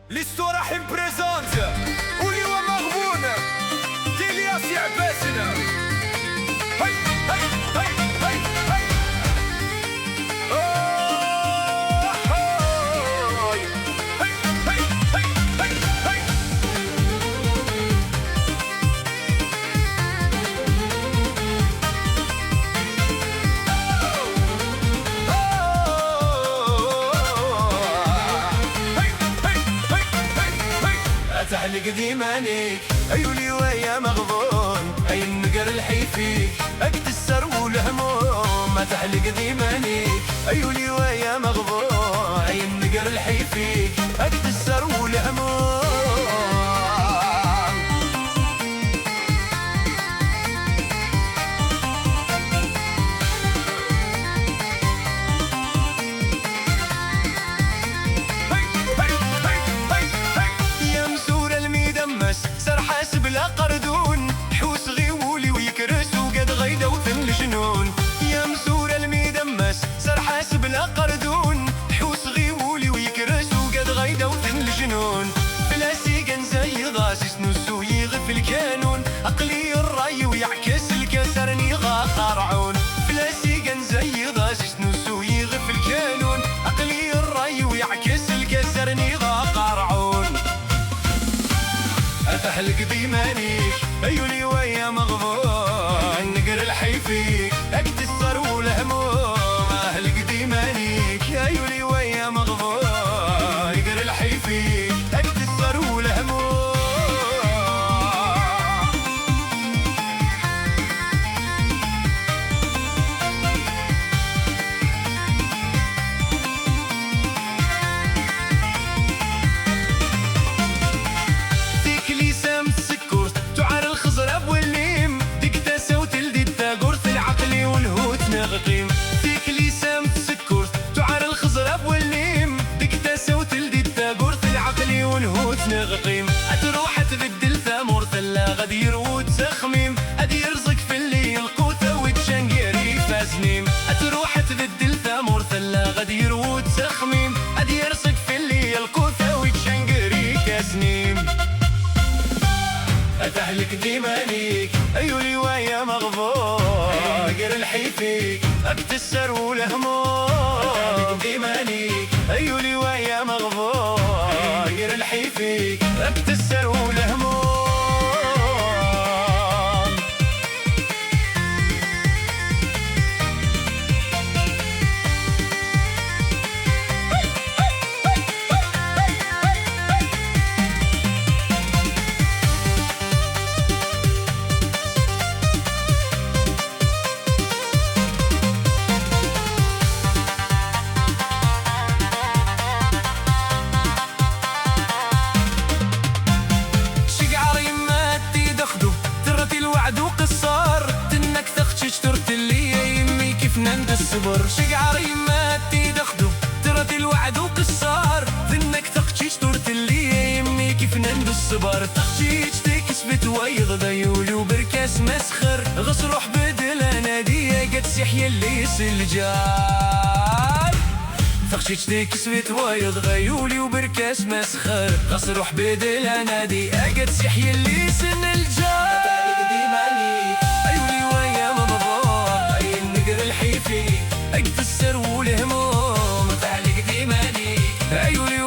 L'histoire راح بريزونت واليوم مغبون ديلياس يعباسنا هاي هاي هاي هاي هاي هاي هاي هاي هاي تحلق ديمانيك عيوني ويا مغبون اي النقر الحي فيك اكتسر والهموم. ما تحلق ديمانيك عيوني ويا مغبون اي النقر الحي فيك اكتسر والهموم. سر حاسب لا قردون حوس غيولي ويكرس وقد غيدا وثم الجنون. يا مسور المدمس سر حاسب لا قردون حوس غيولي ويكرس وقد غيدا وثم الجنون. فلاسيقن زي ضاسس نسو يغف الكانون عقلي الراي ويعكس الكسرني غاقرعون. فلاسيقن زي ضاسس نسو يغف الكانون عقلي الراي ويعكس الكسرني غاقرعون. أتحلق ديمانيك عيوني ويا مغبون نقر الحي فيك اكتسر والهموم. أهلق ديمانيك عيوني ويا مغبون نقر الحي فيك اكتسر والهموم. فيك لسام تسكر تعار الخزرب والليم دكتاسة وتلدي التاقور في العقل والهوت نغقيم. أتروح تبدل ثامور ثلا غدير وتسخميم أدي يرزق في اللي القوثة وتشنقيري فازنيم. أتروح تبدل ثامور ثلا غدير وتسخميم أدي يرزق في اللي القوثة وتشنقيري كاسنيم. أتحلك ديمانيك عيوني ويا مغبون نقر الحي فيك اكتسر والهموم. أتحلك ديمانيك عيوني ويا مغبون نقر الحي فيك اكتسر والهموم. الصبر شقعري ما تدخدو ترى الوعد وقصار ذنك تخشيش تورت اللي يمي كيف نند الصبر تخشيش تكسبت ويض ذيولي وبركاس مسخر غص روح بدل اناديه قد سيحيا اللي يسلجار. تخشيش تكسبت ويض غيولي وبركاس مسخر غص روح بدل اناديه قد سيحيا اللي يسلجار. اكتسر والهموم تعلق ديماني عيوني